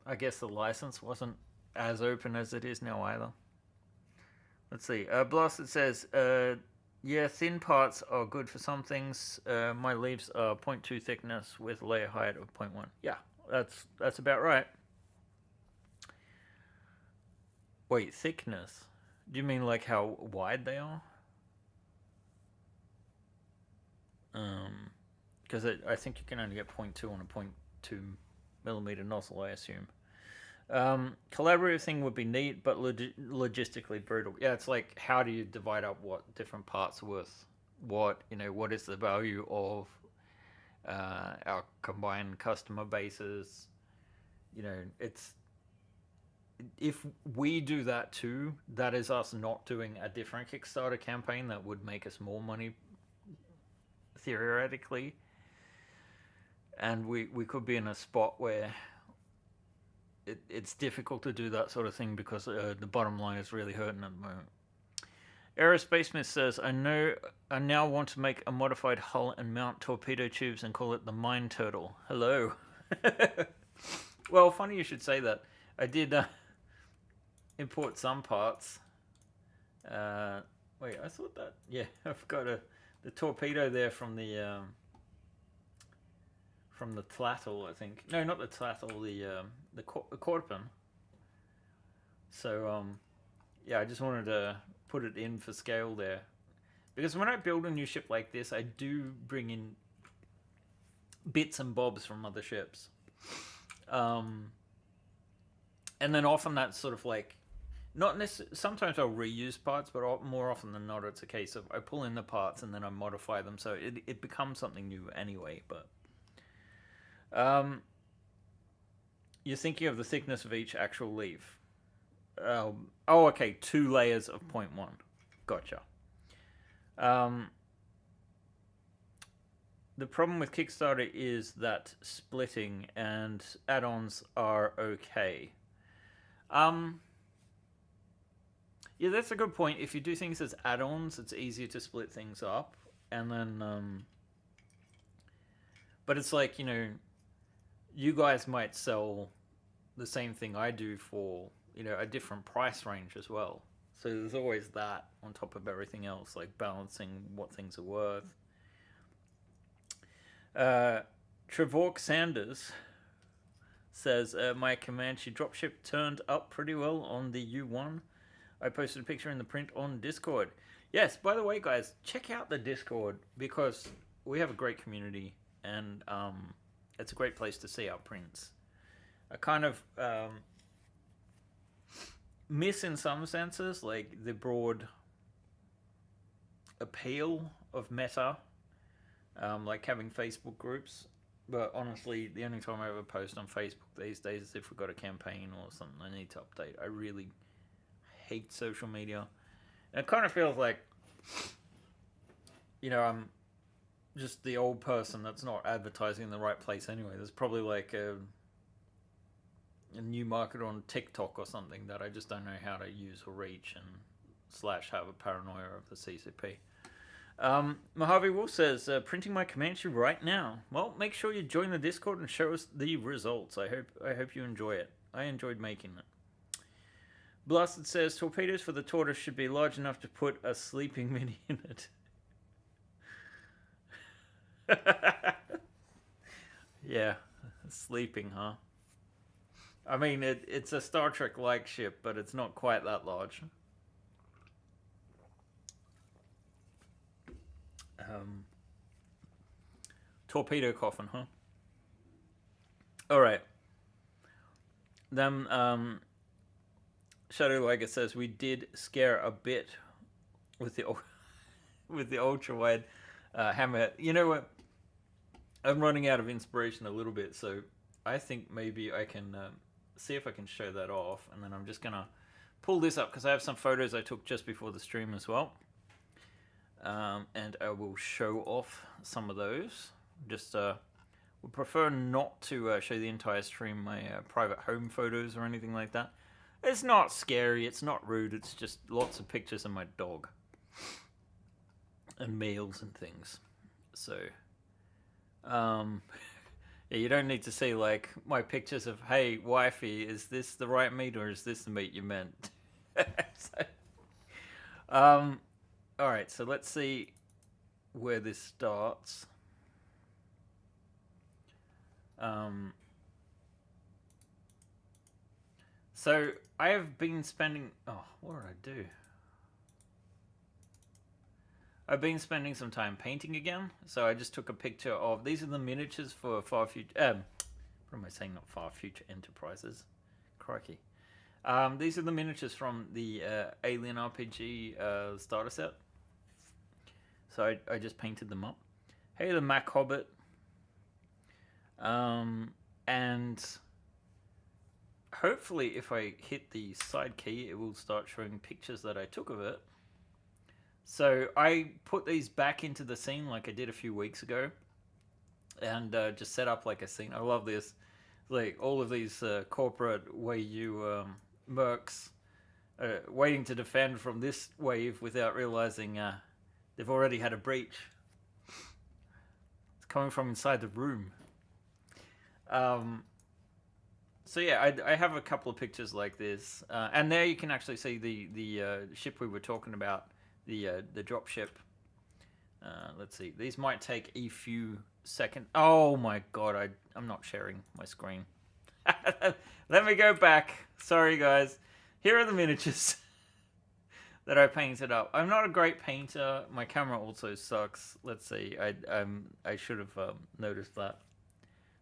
I guess the license wasn't as open as it is now either. Let's see. Blasted says, yeah, thin parts are good for some things. My leaves are 0.2 thickness with layer height of 0.1. Yeah, that's about right. Wait, thickness? Do you mean like how wide they are? Because I think you can only get 0.2 on a 0.2 millimeter nozzle, I assume. Collaborative thing would be neat, but logistically brutal. Yeah, it's like, how do you divide up what different parts are worth? What, you know, what is the value of our combined customer bases? You know, it's, if we do that too, that is us not doing a different Kickstarter campaign that would make us more money, theoretically. And we could be in a spot where it's difficult to do that sort of thing because the bottom line is really hurting at the moment. Aerospace Smith says, I now want to make a modified hull and mount torpedo tubes and call it the Mine Turtle. Hello. Well, funny you should say that. I did import some parts. Wait, I thought that... Yeah, I've got the torpedo there from the Tlattle, I think. No, not the Tlattle, the Corpin. So, yeah, I just wanted to put it in for scale there. Because when I build a new ship like this, I do bring in bits and bobs from other ships. And then often that's sort of like, not necessarily, sometimes I'll reuse parts, but more often than not, it's a case of I pull in the parts and then I modify them. So it becomes something new anyway, but... you're thinking of the thickness of each actual leaf. Oh, okay, 2 layers of 0.1. Gotcha. The problem with Kickstarter is that splitting and add-ons are okay. Yeah, that's a good point. If you do things as add-ons, it's easier to split things up. And then, but it's like, you guys might sell the same thing I do for, a different price range as well. So there's always that on top of everything else, like balancing what things are worth. Trevork Sanders says, my Comanche dropship turned up pretty well on the U1. I posted a picture in the print on Discord. Yes, by the way, guys, check out the Discord because we have a great community and it's a great place to see our prints. I kind of miss in some senses like the broad appeal of meta, like having Facebook groups. But honestly, the only time I ever post on Facebook these days is if we've got a campaign or something I need to update. I really hate social media. And it kind of feels like, I'm just the old person that's not advertising in the right place anyway. There's probably like a new market on TikTok or something that I just don't know how to use or reach and / have a paranoia of the CCP. Mojave Wolf says, printing my Comanche right now. Well, make sure you join the Discord and show us the results. I hope you enjoy it. I enjoyed making it. Blasted says, torpedoes for the Tortoise should be large enough to put a sleeping mini in it. Yeah, sleeping, huh? I mean, it's a Star Trek-like ship, but it's not quite that large. Torpedo coffin, huh? Alright. Then, Shadow Liger says, we did scare a bit with the ultra-wide hammerhead. You know what? I'm running out of inspiration a little bit, so I think maybe I can see if I can show that off, and then I'm just going to pull this up, because I have some photos I took just before the stream as well. And I will show off some of those. Just would prefer not to show the entire stream, my private home photos or anything like that. It's not scary, it's not rude, it's just lots of pictures of my dog. And meals and things. So, yeah, you don't need to see, like, my pictures of, hey, wifey, is this the right meat or is this the meat you meant? Alright, so let's see where this starts. So I have been spending... Oh, what did I do? I've been spending some time painting again. So I just took a picture of... These are the miniatures for Far Future... what am I saying? Not Far Future Enterprises. Crikey. These are the miniatures from the Alien RPG starter set. So I just painted them up. Hey, the Mac Hobbit. And hopefully if I hit the side key, it will start showing pictures that I took of it. So I put these back into the scene like I did a few weeks ago. And just set up like a scene. I love this. Like all of these corporate Wei mercs waiting to defend from this wave without realizing they've already had a breach. It's coming from inside the room. So yeah, I have a couple of pictures like this, and there you can actually see the ship we were talking about, the drop ship. Let's see. These might take a few seconds. Oh my god, I'm not sharing my screen. Let me go back. Sorry guys. Here are the miniatures that I painted up. I'm not a great painter. My camera also sucks. Let's see. I should have noticed that.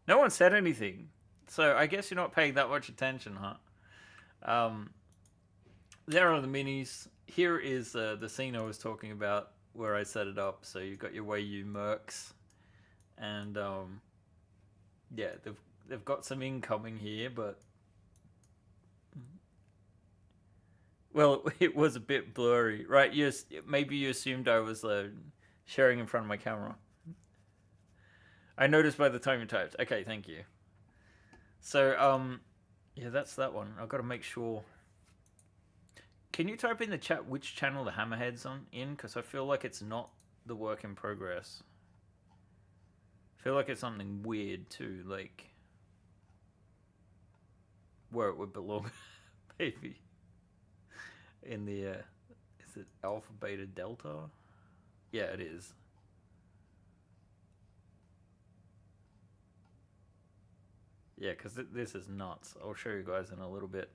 No one said anything. So I guess you're not paying that much attention, huh? There are the minis. Here is the scene I was talking about where I set it up. So you've got your Wei mercs, and yeah, they've got some incoming here, but well, it was a bit blurry, right? Maybe you assumed I was sharing in front of my camera. I noticed by the time you typed. Okay, thank you. So, yeah, that's that one. I've got to make sure. Can you type in the chat which channel the Hammerhead's in? Because I feel like it's not the work in progress. I feel like it's something weird too, like where it would belong, maybe. In the, is it Alpha, Beta, Delta? Yeah, it is. Yeah, because this is nuts. I'll show you guys in a little bit.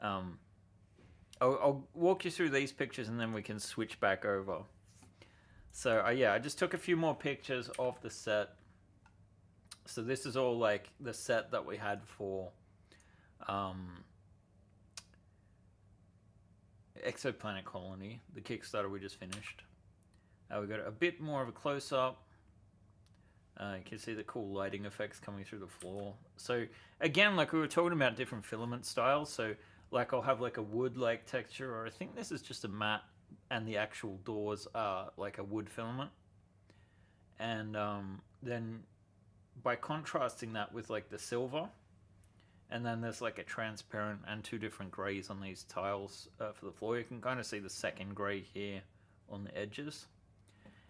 I'll walk you through these pictures and then we can switch back over. So, yeah, I just took a few more pictures of the set. So this is all like the set that we had for Exoplanet Colony, the Kickstarter we just finished. We got a bit more of a close-up. You can see the cool lighting effects coming through the floor. So again, like we were talking about different filament styles. So like I'll have like a wood-like texture, or I think this is just a matte, and the actual doors are like a wood filament. And then by contrasting that with like the silver, and then there's like a transparent and two different grays on these tiles for the floor. You can kind of see the second gray here on the edges.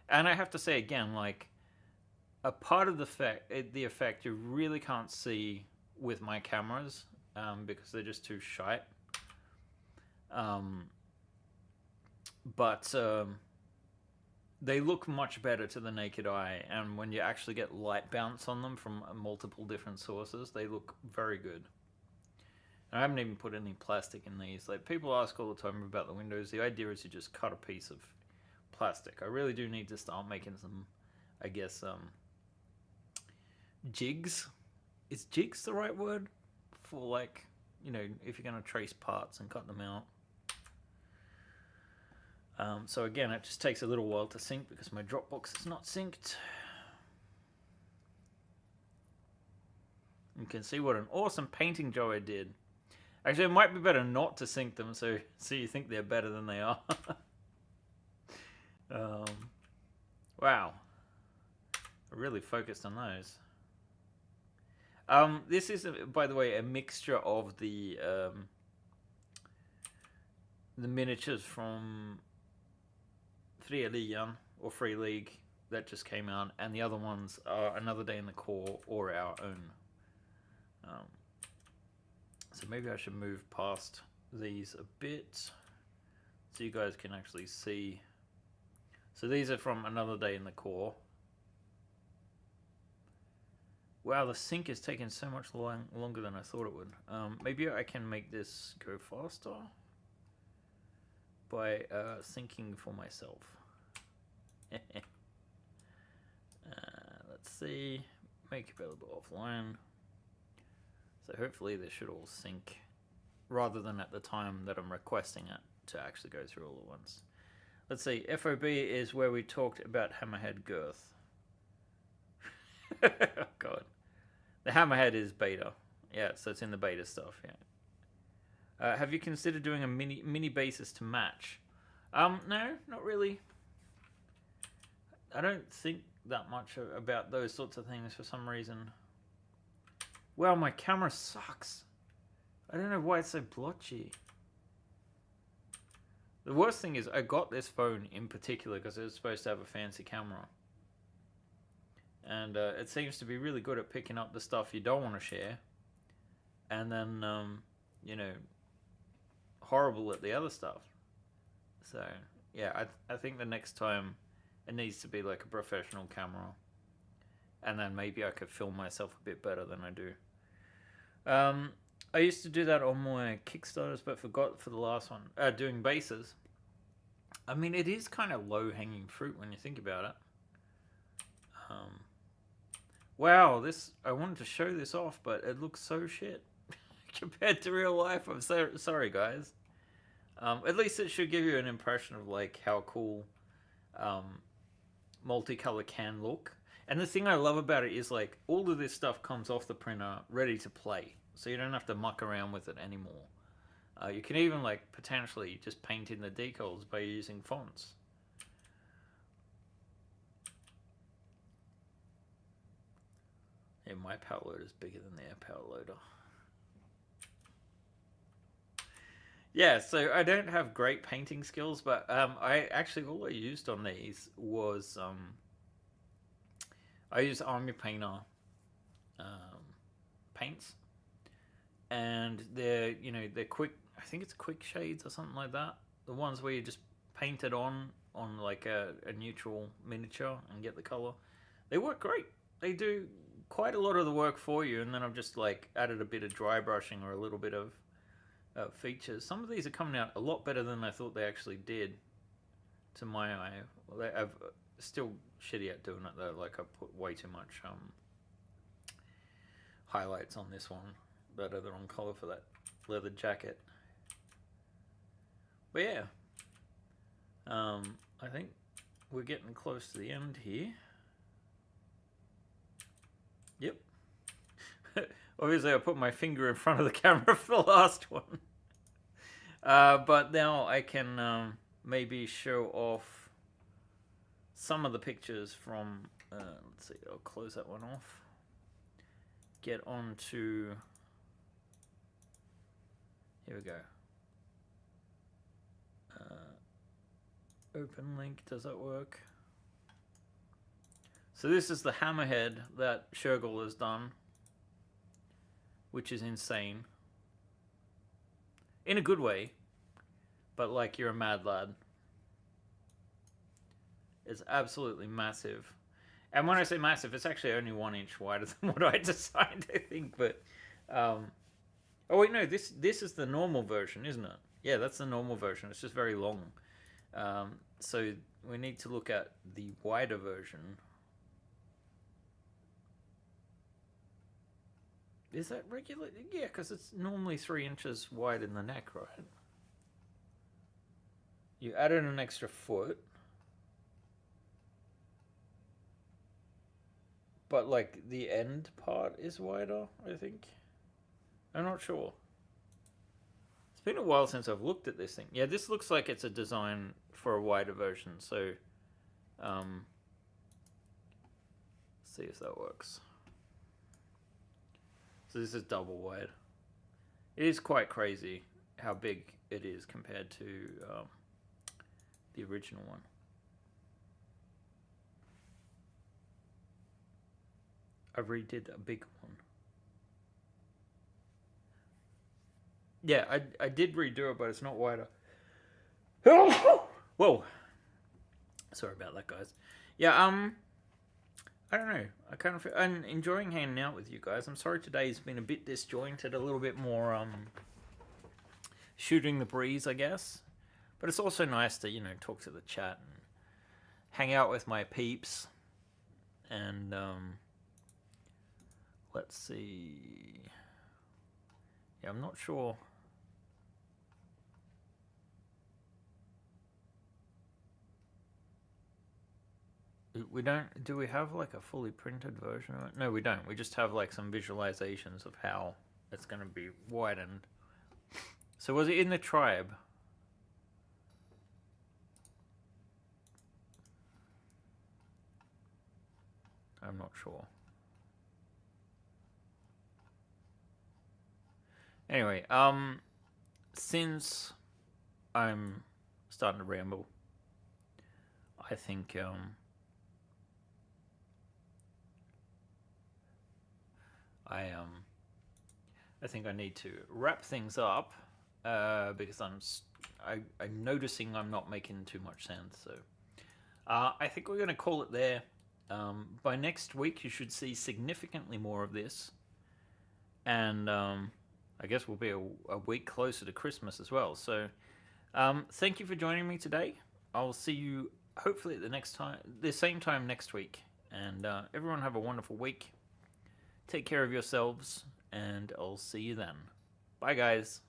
And I have to say again, like, a part of the effect you really can't see with my cameras because they're just too shite. But they look much better to the naked eye, and when you actually get light bounce on them from multiple different sources, they look very good. I haven't even put any plastic in these. Like, people ask all the time about the windows. The idea is you just cut a piece of plastic. I really do need to start making some, I guess, jigs. Is jigs the right word for, like, you know, if you're going to trace parts and cut them out? So again, it just takes a little while to sync because my Dropbox is not synced. You can see what an awesome painting job I did. Actually, it might be better not to sync them so you think they're better than they are. Wow. I really focused on those. This is, by the way, a mixture of the miniatures from Lian or Free League that just came out, and the other ones are Another Day in the Core or our own. So maybe I should move past these a bit so you guys can actually see. So these are from Another Day in the Core. Wow, the sync is taking so much longer than I thought it would. Maybe I can make this go faster by syncing for myself. Let's see. Make available offline. So hopefully this should all sync rather than at the time that I'm requesting it to actually go through all at once. Let's see. FOB is where we talked about Hammerhead girth. Oh god. The Hammerhead is beta. Yeah, so it's in the beta stuff, yeah. Have you considered doing a mini basis to match? No, not really. I don't think that much about those sorts of things for some reason. Wow, my camera sucks. I don't know why it's so blotchy. The worst thing is I got this phone in particular because it was supposed to have a fancy camera. And it seems to be really good at picking up the stuff you don't want to share. And then, you know, horrible at the other stuff. So, yeah, I think the next time it needs to be like a professional camera. And then maybe I could film myself a bit better than I do. I used to do that on my Kickstarters, but forgot for the last one. Doing bases. I mean, it is kind of low-hanging fruit when you think about it. Wow, this I wanted to show this off, but it looks so shit compared to real life. I'm so sorry, guys. At least it should give you an impression of like how cool multicolor can look. And the thing I love about it is like all of this stuff comes off the printer ready to play, so you don't have to muck around with it anymore. You can even like potentially just paint in the decals by using fonts. Yeah, my power loader is bigger than their power loader. Yeah, so I don't have great painting skills, but I actually all I used on these was I use Army Painter paints, and they're quick. I think it's quick shades or something like that. The ones where you just paint it on like a neutral miniature and get the color. They work great. They do quite a lot of the work for you, and then I've just like added a bit of dry brushing or a little bit of features. Some of these are coming out a lot better than I thought they actually did to my eye. Well, I've still shitty at doing it though. Like I put way too much highlights on this one that are the wrong color for that leather jacket. But yeah, I think we're getting close to the end here. Yep. Obviously, I put my finger in front of the camera for the last one. But now I can maybe show off some of the pictures from... let's see, I'll close that one off. Get on to... Here we go. Open link, does that work? So this is the hammerhead that Shergall has done, which is insane. In a good way, but like you're a mad lad. It's absolutely massive. And when I say massive, it's actually only 1 inch wider than what I designed, I think. But, oh wait, no, this is the normal version, isn't it? Yeah, that's the normal version. It's just very long. So we need to look at the wider version. Is that regular? Yeah, because it's normally 3 inches wide in the neck, right? You added an extra foot. But, like, the end part is wider, I think. I'm not sure. It's been a while since I've looked at this thing. Yeah, this looks like it's a design for a wider version, so... let's see if that works. So this is double wide. It is quite crazy how big it is compared to the original one. I redid a big one. Yeah, I did redo it, but it's not wider. Whoa. Sorry about that, guys. Yeah, I don't know. I kind of feel, I'm enjoying hanging out with you guys. I'm sorry today's been a bit disjointed, a little bit more shooting the breeze, I guess. But it's also nice to, talk to the chat and hang out with my peeps. And let's see. Yeah, I'm not sure. Do we have like a fully printed version of it? No, we don't. We just have like some visualizations of how it's going to be widened. So was it in the tribe? I'm not sure. Anyway, since I'm starting to ramble, I think I I think I need to wrap things up because I'm noticing I'm not making too much sense. So I think we're going to call it there. By next week, you should see significantly more of this, and I guess we'll be a week closer to Christmas as well. So thank you for joining me today. I'll see you hopefully at the same time next week. And everyone have a wonderful week. Take care of yourselves, and I'll see you then. Bye, guys.